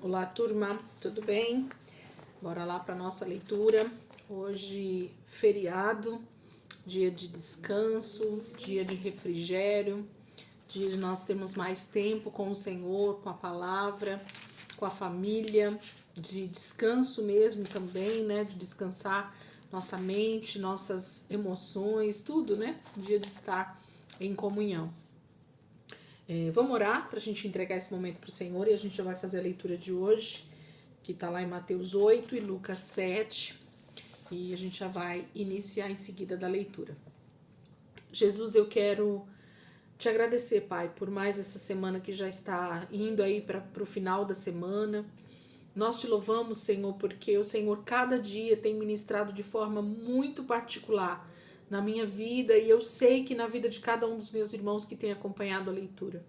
Olá, turma, tudo bem? Bora lá para nossa leitura. Hoje, feriado, dia de descanso, dia de refrigério, dia de nós termos mais tempo com o Senhor, com a palavra, com a família, de descanso mesmo também, né? De descansar nossa mente, nossas emoções, tudo, né? Dia de estar em comunhão. Vamos orar para a gente entregar esse momento para o Senhor e a gente já vai fazer a leitura de hoje, que está lá em Mateus 8 e Lucas 7, e a gente já vai iniciar em seguida da leitura. Jesus, eu quero te agradecer, Pai, por mais essa semana que já está indo aí para o final da semana. Nós te louvamos, Senhor, porque o Senhor cada dia tem ministrado de forma muito particular na minha vida e eu sei que na vida de cada um dos meus irmãos que tem acompanhado a leitura.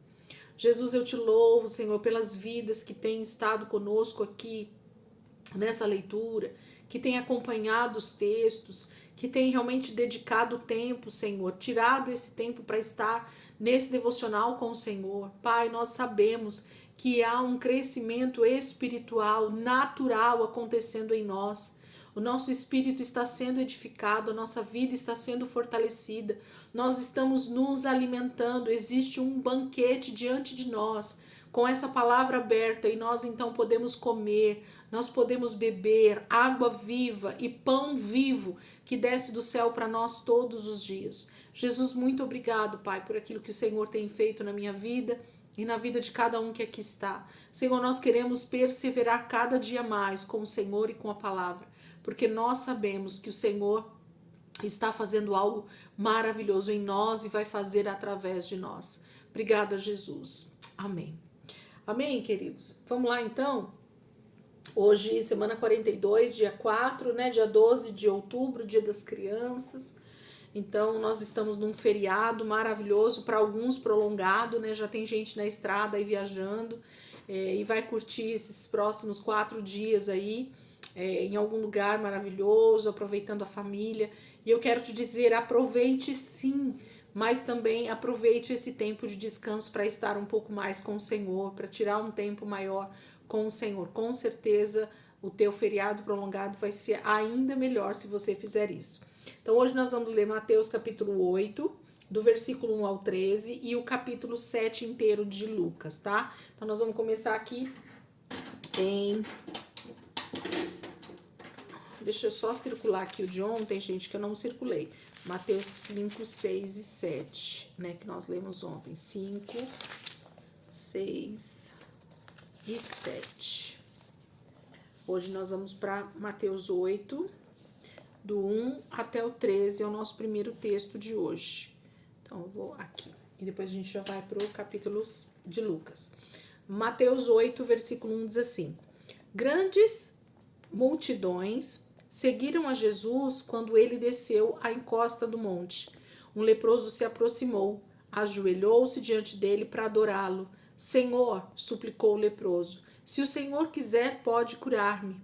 Jesus, eu te louvo, Senhor, pelas vidas que têm estado conosco aqui nessa leitura, que têm acompanhado os textos, que têm realmente dedicado tempo, Senhor, tirado esse tempo para estar nesse devocional com o Senhor. Pai, nós sabemos que há um crescimento espiritual natural acontecendo em nós. O nosso espírito está sendo edificado, a nossa vida está sendo fortalecida, nós estamos nos alimentando, existe um banquete diante de nós, com essa palavra aberta, e nós então podemos comer, nós podemos beber água viva e pão vivo que desce do céu para nós todos os dias. Jesus, muito obrigado, Pai, por aquilo que o Senhor tem feito na minha vida e na vida de cada um que aqui está. Senhor, nós queremos perseverar cada dia mais com o Senhor e com a palavra, porque nós sabemos que o Senhor está fazendo algo maravilhoso em nós e vai fazer através de nós. Obrigada, Jesus. Amém. Amém, queridos? Vamos lá, então? Hoje, semana 42, dia 4, né? Dia 12 de outubro, dia das crianças. Então, nós estamos num feriado maravilhoso, para alguns prolongado, né? Já tem gente na estrada aí viajando e vai curtir esses próximos 4 dias aí em algum lugar maravilhoso, aproveitando a família. E eu quero te dizer, aproveite sim, mas também aproveite esse tempo de descanso para estar um pouco mais com o Senhor, para tirar um tempo maior com o Senhor. Com certeza, o teu feriado prolongado vai ser ainda melhor se você fizer isso. Então, hoje nós vamos ler Mateus capítulo 8, do versículo 1 ao 13, e o capítulo 7 inteiro de Lucas, tá? Então, nós vamos começar aqui em... Deixa eu só circular aqui o de ontem, gente, que eu não circulei. Mateus 5, 6 e 7, né? Que nós lemos ontem. 5, 6 e 7. Hoje nós vamos para Mateus 8, do 1 até o 13, é o nosso primeiro texto de hoje. Então, eu vou aqui. E depois a gente já vai para o capítulo de Lucas. Mateus 8, versículo 1 diz assim: Grandes multidões seguiram a Jesus quando ele desceu à encosta do monte. Um leproso se aproximou, ajoelhou-se diante dele para adorá-lo. Senhor, suplicou o leproso, se o Senhor quiser, pode curar-me.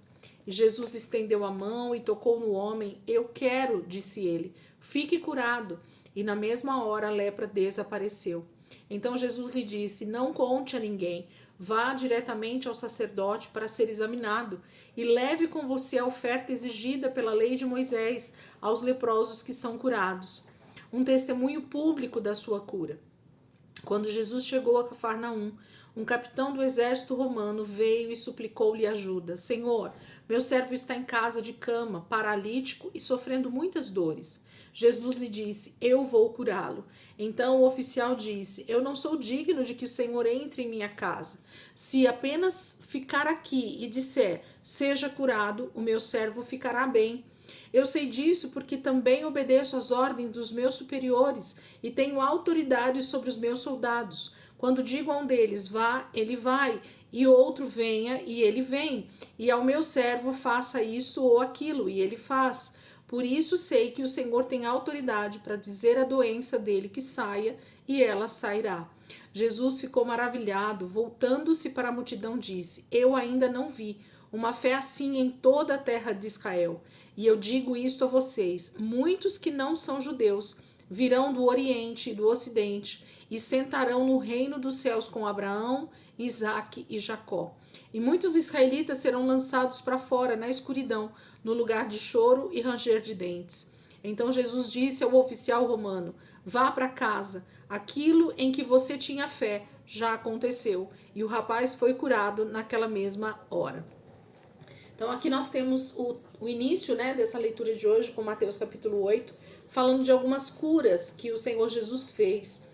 E Jesus estendeu a mão e tocou no homem. Eu quero, disse ele, fique curado. E na mesma hora a lepra desapareceu. Então Jesus lhe disse, não conte a ninguém, vá diretamente ao sacerdote para ser examinado e leve com você a oferta exigida pela lei de Moisés aos leprosos que são curados. Um testemunho público da sua cura. Quando Jesus chegou a Cafarnaum, um capitão do exército romano veio e suplicou-lhe ajuda. Senhor, meu servo está em casa de cama, paralítico e sofrendo muitas dores. Jesus lhe disse, eu vou curá-lo. Então o oficial disse, eu não sou digno de que o Senhor entre em minha casa. Se apenas ficar aqui e disser, seja curado, o meu servo ficará bem. Eu sei disso porque também obedeço às ordens dos meus superiores e tenho autoridade sobre os meus soldados. Quando digo a um deles, vá, ele vai, e outro venha, e ele vem. E ao meu servo, faça isso ou aquilo, e ele faz. Por isso sei que o Senhor tem autoridade para dizer à doença dele que saia, e ela sairá. Jesus ficou maravilhado, voltando-se para a multidão, disse, eu ainda não vi uma fé assim em toda a terra de Israel. E eu digo isto a vocês, muitos que não são judeus virão do Oriente e do Ocidente e sentarão no reino dos céus com Abraão, Isaque e Jacó. E muitos israelitas serão lançados para fora na escuridão, no lugar de choro e ranger de dentes. Então Jesus disse ao oficial romano: vá para casa, aquilo em que você tinha fé já aconteceu. E o rapaz foi curado naquela mesma hora. Então aqui nós temos o início, né, dessa leitura de hoje com Mateus capítulo 8, falando de algumas curas que o Senhor Jesus fez.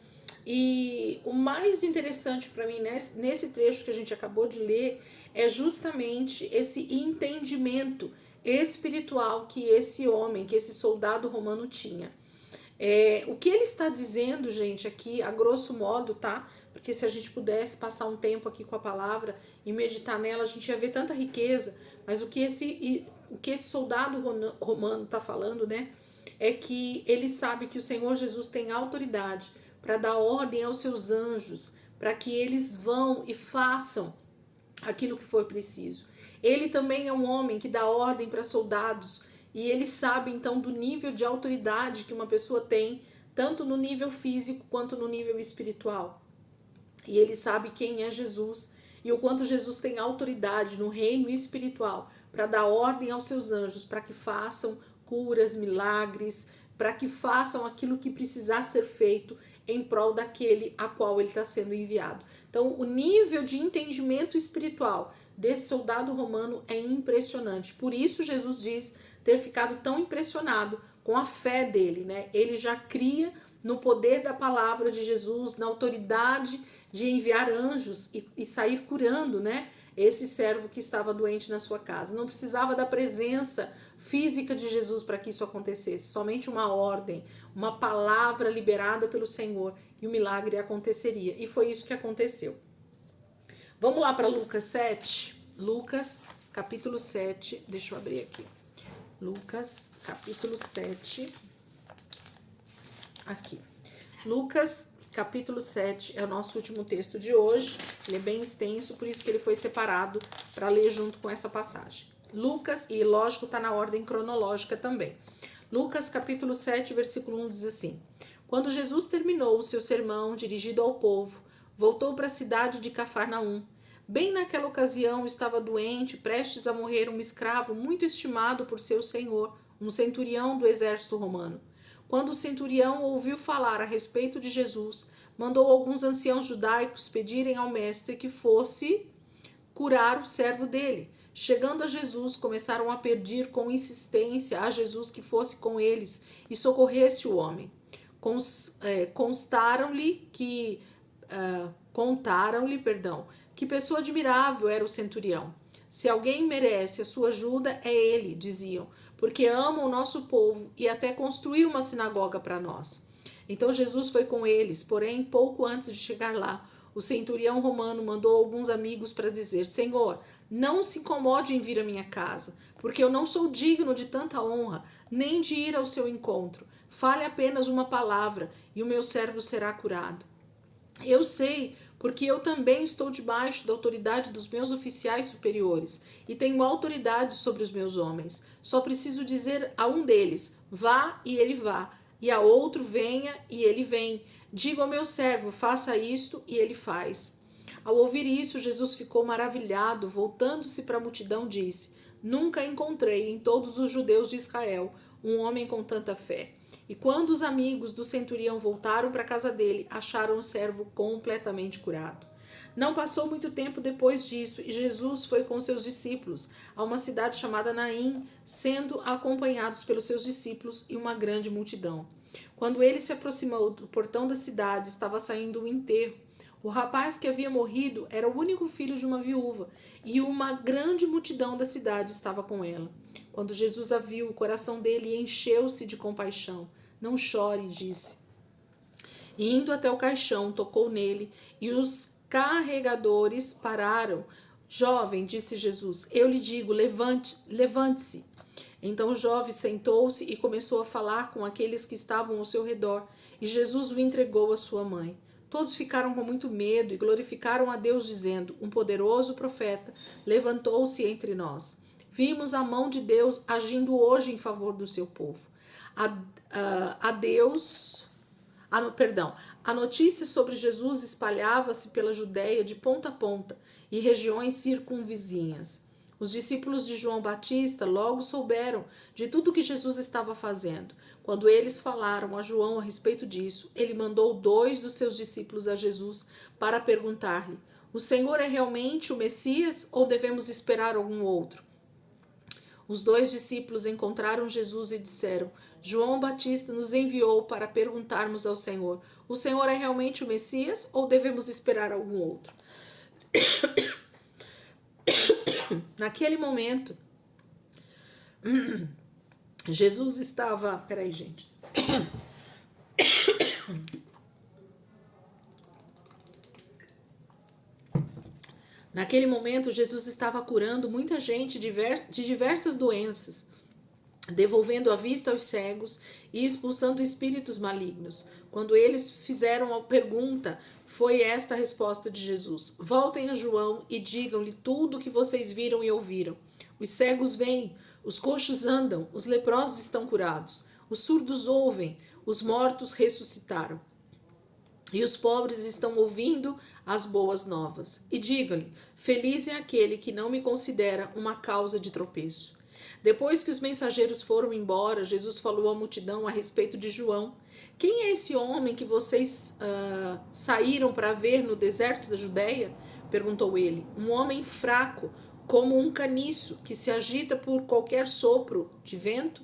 E o mais interessante para mim nesse trecho que a gente acabou de ler é justamente esse entendimento espiritual que esse homem, que esse soldado romano tinha. O que ele está dizendo, gente, aqui, a grosso modo, tá? Porque se a gente pudesse passar um tempo aqui com a palavra e meditar nela, a gente ia ver tanta riqueza. Mas o que esse soldado romano está falando, né? É que ele sabe que o Senhor Jesus tem autoridade para dar ordem aos seus anjos, para que eles vão e façam aquilo que for preciso. Ele também é um homem que dá ordem para soldados, e ele sabe então do nível de autoridade que uma pessoa tem, tanto no nível físico quanto no nível espiritual. E ele sabe quem é Jesus e o quanto Jesus tem autoridade no reino espiritual para dar ordem aos seus anjos, para que façam curas, milagres, para que façam aquilo que precisar ser feito em prol daquele a qual ele está sendo enviado. Então, o nível de entendimento espiritual desse soldado romano é impressionante. Por isso, Jesus diz ter ficado tão impressionado com a fé dele, né? Ele já cria no poder da palavra de Jesus, na autoridade de enviar anjos e sair curando, né? Esse servo que estava doente na sua casa. Não precisava da presença física de Jesus para que isso acontecesse, somente uma ordem, uma palavra liberada pelo Senhor e o milagre aconteceria. E foi isso que aconteceu. Vamos lá para Lucas 7. Lucas, capítulo 7. Deixa eu abrir aqui. Lucas, capítulo 7. Aqui. Lucas, capítulo 7 é o nosso último texto de hoje. Ele é bem extenso, por isso que ele foi separado para ler junto com essa passagem. Lucas, e lógico, está na ordem cronológica também. Lucas, capítulo 7, versículo 1 diz assim: Quando Jesus terminou o seu sermão dirigido ao povo, voltou para a cidade de Cafarnaum. Bem naquela ocasião estava doente, prestes a morrer, um escravo muito estimado por seu senhor, um centurião do exército romano. Quando o centurião ouviu falar a respeito de Jesus, mandou alguns anciãos judaicos pedirem ao mestre que fosse curar o servo dele. Chegando a Jesus, começaram a pedir com insistência a Jesus que fosse com eles e socorresse o homem. Contaram-lhe que pessoa admirável era o centurião. Se alguém merece a sua ajuda, é ele, diziam, porque ama o nosso povo e até construiu uma sinagoga para nós. Então Jesus foi com eles, porém, pouco antes de chegar lá, o centurião romano mandou alguns amigos para dizer: Senhor, não se incomode em vir à minha casa, porque eu não sou digno de tanta honra, nem de ir ao seu encontro. Fale apenas uma palavra e o meu servo será curado. Eu sei, porque eu também estou debaixo da autoridade dos meus oficiais superiores e tenho autoridade sobre os meus homens. Só preciso dizer a um deles: vá, e ele vá, e a outro: venha, e ele vem. Digo ao meu servo: faça isto, e ele faz. Ao ouvir isso, Jesus ficou maravilhado, voltando-se para a multidão, disse: Nunca encontrei em todos os judeus de Israel um homem com tanta fé. E quando os amigos do centurião voltaram para a casa dele, acharam o servo completamente curado. Não passou muito tempo depois disso, e Jesus foi com seus discípulos a uma cidade chamada Naim, sendo acompanhados pelos seus discípulos e uma grande multidão. Quando ele se aproximou do portão da cidade, estava saindo o enterro. O rapaz que havia morrido era o único filho de uma viúva, e uma grande multidão da cidade estava com ela. Quando Jesus a viu, o coração dele encheu-se de compaixão. Não chore, disse. E indo até o caixão, tocou nele, e os carregadores pararam. Jovem, disse Jesus, eu lhe digo, levante-se. Então o jovem sentou-se e começou a falar com aqueles que estavam ao seu redor, e Jesus o entregou à sua mãe. Todos ficaram com muito medo e glorificaram a Deus, dizendo: um poderoso profeta levantou-se entre nós. Vimos a mão de Deus agindo hoje em favor do seu povo. A Deus A notícia sobre Jesus espalhava-se pela Judéia de ponta a ponta e regiões circunvizinhas. Os discípulos de João Batista logo souberam de tudo que Jesus estava fazendo. Quando eles falaram a João a respeito disso, ele mandou 2 dos seus discípulos a Jesus para perguntar-lhe: o Senhor é realmente o Messias ou devemos esperar algum outro? Os 2 discípulos encontraram Jesus e disseram: João Batista nos enviou para perguntarmos ao Senhor: o Senhor é realmente o Messias ou devemos esperar algum outro? Naquele momento, Jesus estava... Peraí, gente. Naquele momento, Jesus estava curando muita gente de diversas doenças, devolvendo a vista aos cegos e expulsando espíritos malignos. Quando eles fizeram a pergunta, foi esta a resposta de Jesus: voltem a João e digam-lhe tudo o que vocês viram e ouviram. Os cegos veem, os coxos andam, os leprosos estão curados, os surdos ouvem, os mortos ressuscitaram. E os pobres estão ouvindo as boas novas. E diga-lhe: feliz é aquele que não me considera uma causa de tropeço. Depois que os mensageiros foram embora, Jesus falou à multidão a respeito de João. Quem é esse homem que vocês saíram para ver no deserto da Judéia? Perguntou ele. Um homem fraco, como um caniço, que se agita por qualquer sopro de vento?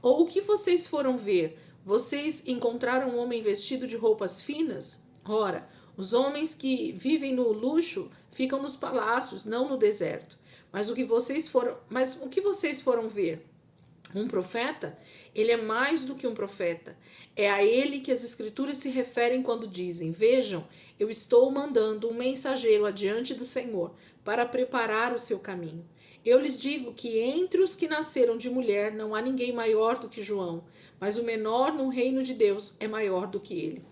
Ou o que vocês foram ver? Vocês encontraram um homem vestido de roupas finas? Ora, os homens que vivem no luxo ficam nos palácios, não no deserto. Mas o que vocês foram ver? Um profeta? Ele é mais do que um profeta. É a ele que as escrituras se referem quando dizem: vejam, eu estou mandando um mensageiro adiante do Senhor para preparar o seu caminho. Eu lhes digo que entre os que nasceram de mulher não há ninguém maior do que João, mas o menor no reino de Deus é maior do que ele.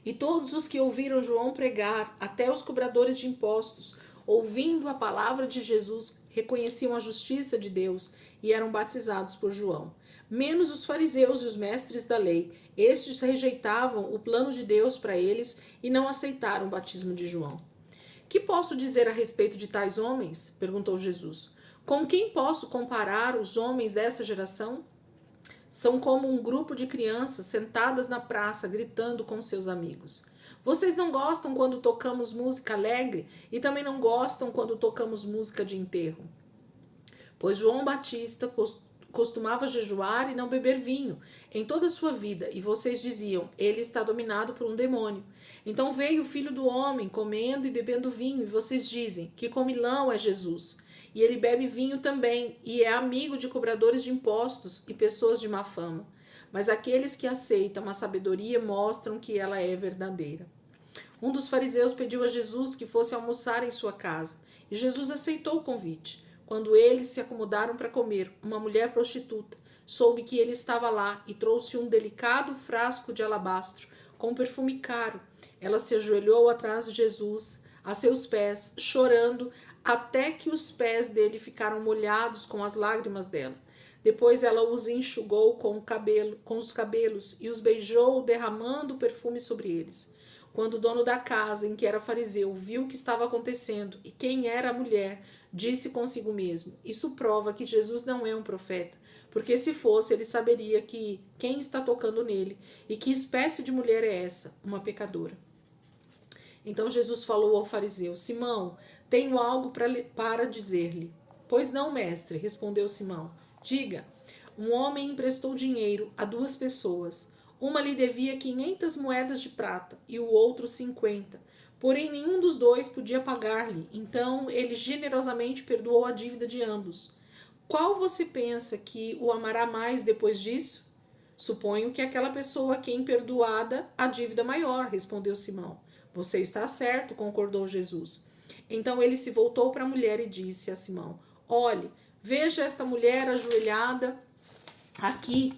E todos os que ouviram João pregar, até os cobradores de impostos, ouvindo a palavra de Jesus, reconheciam a justiça de Deus e eram batizados por João. Menos os fariseus e os mestres da lei. Estes rejeitavam o plano de Deus para eles e não aceitaram o batismo de João. Que posso dizer a respeito de tais homens? Perguntou Jesus. Com quem posso comparar os homens dessa geração? São como um grupo de crianças sentadas na praça gritando com seus amigos. Vocês não gostam quando tocamos música alegre e também não gostam quando tocamos música de enterro. Pois João Batista costumava jejuar e não beber vinho em toda a sua vida, e vocês diziam: ele está dominado por um demônio. Então veio o Filho do Homem comendo e bebendo vinho, e vocês dizem: que comilão é Jesus. E ele bebe vinho também, e é amigo de cobradores de impostos e pessoas de má fama. Mas aqueles que aceitam a sabedoria mostram que ela é verdadeira. Um dos fariseus pediu a Jesus que fosse almoçar em sua casa, e Jesus aceitou o convite. Quando eles se acomodaram para comer, uma mulher prostituta soube que ele estava lá e trouxe um delicado frasco de alabastro com perfume caro. Ela se ajoelhou atrás de Jesus, a seus pés, chorando, até que os pés dele ficaram molhados com as lágrimas dela. Depois ela os enxugou com os cabelos e os beijou, derramando o perfume sobre eles. Quando o dono da casa, em que era fariseu, viu o que estava acontecendo e quem era a mulher, disse consigo mesmo: isso prova que Jesus não é um profeta, porque se fosse, ele saberia que quem está tocando nele e que espécie de mulher é essa, uma pecadora. Então Jesus falou ao fariseu: Simão, tenho algo para dizer-lhe. Pois não, mestre, respondeu Simão. Diga. Um homem emprestou dinheiro a 2 pessoas. Uma lhe devia 500 moedas de prata e o outro 50. Porém, nenhum dos dois podia pagar-lhe. Então, ele generosamente perdoou a dívida de ambos. Qual você pensa que o amará mais depois disso? Suponho que aquela pessoa a quem perdoada a dívida maior, respondeu Simão. Você está certo, concordou Jesus. Então ele se voltou para a mulher e disse a Simão: olhe, veja esta mulher ajoelhada aqui.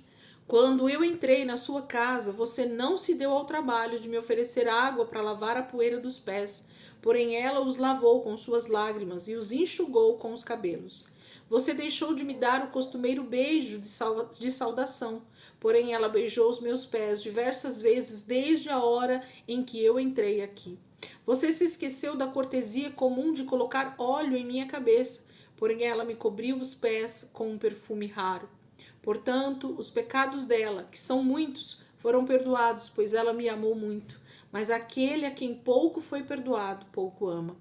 Quando eu entrei na sua casa, você não se deu ao trabalho de me oferecer água para lavar a poeira dos pés, porém ela os lavou com suas lágrimas e os enxugou com os cabelos. Você deixou de me dar o costumeiro beijo de saudação, porém ela beijou os meus pés diversas vezes desde a hora em que eu entrei aqui. Você se esqueceu da cortesia comum de colocar óleo em minha cabeça, porém ela me cobriu os pés com um perfume raro. Portanto, os pecados dela, que são muitos, foram perdoados, pois ela me amou muito. Mas aquele a quem pouco foi perdoado, pouco ama.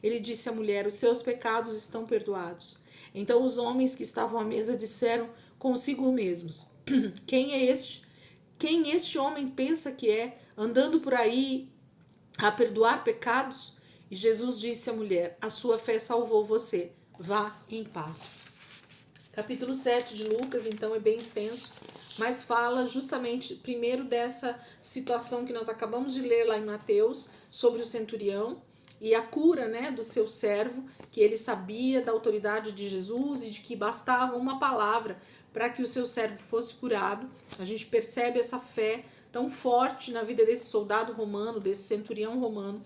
Ele disse à mulher: os seus pecados estão perdoados. Então os homens que estavam à mesa disseram consigo mesmos: quem é este? Quem este homem pensa que é, andando por aí a perdoar pecados? E Jesus disse à mulher: a sua fé salvou você. Vá em paz. Capítulo 7 de Lucas, então, é bem extenso, mas fala justamente primeiro dessa situação que nós acabamos de ler lá em Mateus, sobre o centurião e a cura, né, do seu servo, que ele sabia da autoridade de Jesus e de que bastava uma palavra para que o seu servo fosse curado. A gente percebe essa fé tão forte na vida desse soldado romano, desse centurião romano.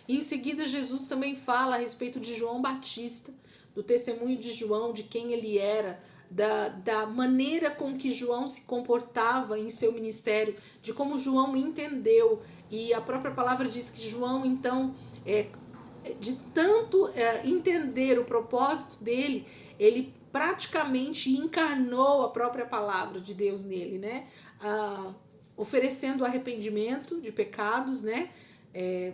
E em seguida Jesus também fala a respeito de João Batista, do testemunho de João, de quem ele era, da maneira com que João se comportava em seu ministério, de como João entendeu. E a própria palavra diz que João, então, de tanto entender o propósito dele, ele praticamente encarnou a própria palavra de Deus nele, né? Oferecendo arrependimento de pecados, né?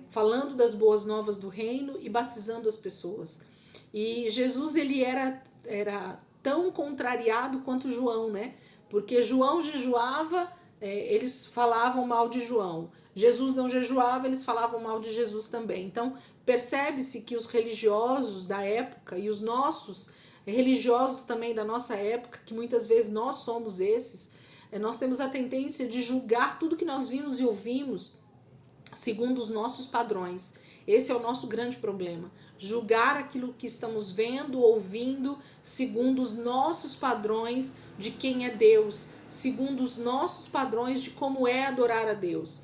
Falando das boas novas do reino e batizando as pessoas. E Jesus, ele era tão contrariado quanto João, né? Porque João jejuava, eles falavam mal de João. Jesus não jejuava, eles falavam mal de Jesus também. Então, percebe-se que os religiosos da época e os nossos religiosos também da nossa época, que muitas vezes nós somos esses, nós temos a tendência de julgar tudo que nós vimos e ouvimos segundo os nossos padrões. Esse é o nosso grande problema. Julgar aquilo que estamos vendo, ouvindo, segundo os nossos padrões de quem é Deus, segundo os nossos padrões de como é adorar a Deus.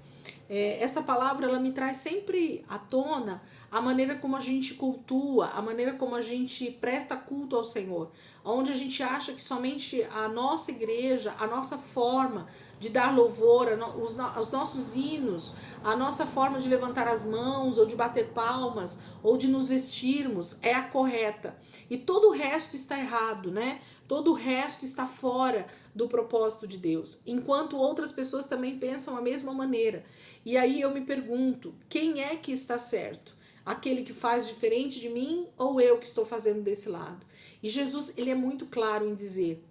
Essa palavra, ela me traz sempre à tona a maneira como a gente cultua, a maneira como a gente presta culto ao Senhor, onde a gente acha que somente a nossa igreja, a nossa forma de dar louvor, os nossos hinos, a nossa forma de levantar as mãos, ou de bater palmas, ou de nos vestirmos é a correta. E todo o resto está errado, né? Todo o resto está fora do propósito de Deus, enquanto outras pessoas também pensam a mesma maneira. E aí eu me pergunto, quem é que está certo? Aquele que faz diferente de mim ou eu que estou fazendo desse lado? E Jesus, ele é muito claro em dizer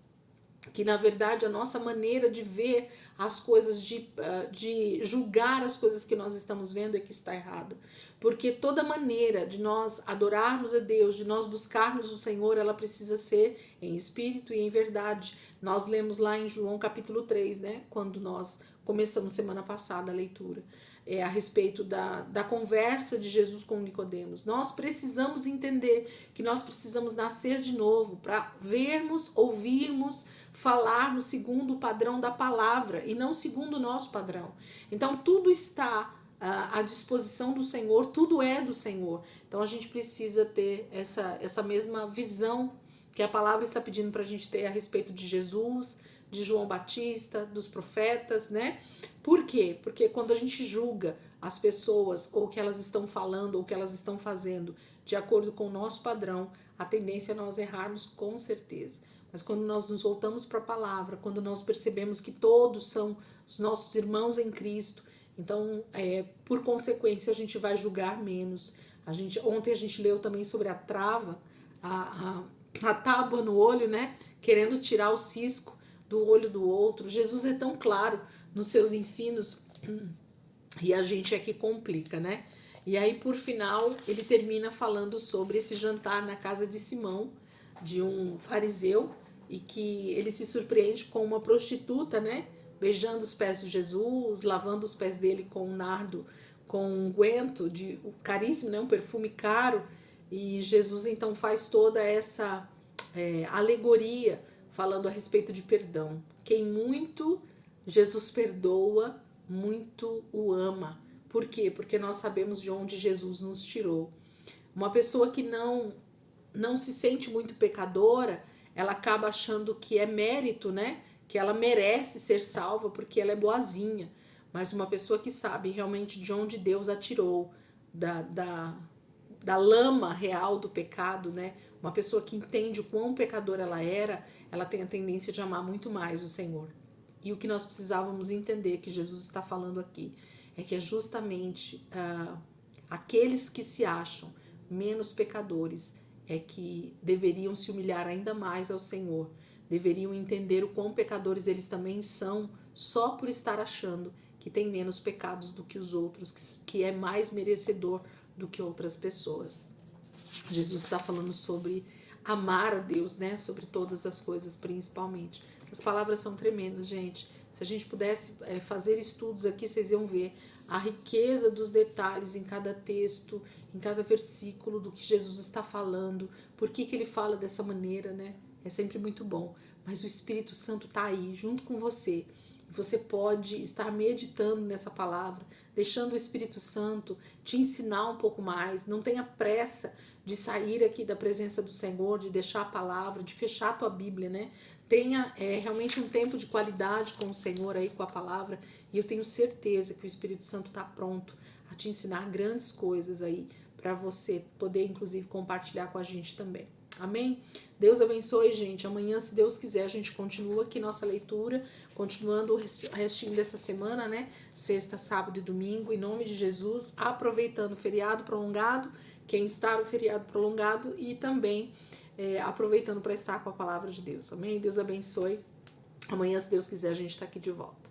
que, na verdade, a nossa maneira de ver as coisas, de julgar as coisas que nós estamos vendo é que está errada. Porque toda maneira de nós adorarmos a Deus, de nós buscarmos o Senhor, ela precisa ser em espírito e em verdade. Nós lemos lá em João capítulo 3, né? Quando nós começamos semana passada a leitura. A respeito da conversa de Jesus com Nicodemos. Nós precisamos entender que nós precisamos nascer de novo para vermos, ouvirmos, falarmos segundo o padrão da palavra e não segundo o nosso padrão. Então tudo está à disposição do Senhor, tudo é do Senhor. Então a gente precisa ter essa mesma visão que a palavra está pedindo para a gente ter a respeito de Jesus, de João Batista, dos profetas, né? Por quê? Porque quando a gente julga as pessoas, ou o que elas estão falando, ou o que elas estão fazendo, de acordo com o nosso padrão, a tendência é nós errarmos com certeza. Mas quando nós nos voltamos para a palavra, quando nós percebemos que todos são os nossos irmãos em Cristo, então, por consequência, a gente vai julgar menos. Ontem a gente leu também sobre a trava, a tábua no olho, né? Querendo tirar o cisco do olho do outro. Jesus é tão claro nos seus ensinos e a gente é que complica, né? E aí, por final, ele termina falando sobre esse jantar na casa de Simão, de um fariseu, e que ele se surpreende com uma prostituta, né? Beijando os pés de Jesus, lavando os pés dele com um nardo, com um unguento caríssimo, né? Um perfume caro. E Jesus então faz toda essa alegoria falando a respeito de perdão. Quem muito Jesus perdoa, muito o ama. Por quê? Porque nós sabemos de onde Jesus nos tirou. Uma pessoa que não se sente muito pecadora, ela acaba achando que é mérito, né? que ela merece ser salva porque ela é boazinha, mas uma pessoa que sabe realmente de onde Deus a tirou, da lama real do pecado, né? Uma pessoa que entende o quão pecadora ela era, ela tem a tendência de amar muito mais o Senhor. E o que nós precisávamos entender que Jesus está falando aqui é que é justamente aqueles que se acham menos pecadores é que deveriam se humilhar ainda mais ao Senhor, deveriam entender o quão pecadores eles também são, só por estar achando que tem menos pecados do que os outros, que é mais merecedor do que outras pessoas. Jesus está falando sobre amar a Deus, né? Sobre todas as coisas, principalmente. As palavras são tremendas, gente. Se a gente pudesse fazer estudos aqui, vocês iam ver a riqueza dos detalhes em cada texto, em cada versículo do que Jesus está falando, por que ele fala dessa maneira, né? É sempre muito bom. Mas o Espírito Santo está aí, junto com você. Você pode estar meditando nessa palavra, deixando o Espírito Santo te ensinar um pouco mais. Não tenha pressa de sair aqui da presença do Senhor, de deixar a palavra, de fechar a tua Bíblia, né? Tenha realmente um tempo de qualidade com o Senhor aí, com a palavra, e eu tenho certeza que o Espírito Santo está pronto a te ensinar grandes coisas aí, para você poder, inclusive, compartilhar com a gente também. Amém? Deus abençoe, gente. Amanhã, se Deus quiser, a gente continua aqui nossa leitura, continuando o restinho dessa semana, né? Sexta, sábado e domingo, em nome de Jesus, aproveitando o feriado prolongado, quem está no feriado prolongado, e também aproveitando para estar com a palavra de Deus. Amém? Deus abençoe. Amanhã, se Deus quiser, a gente está aqui de volta.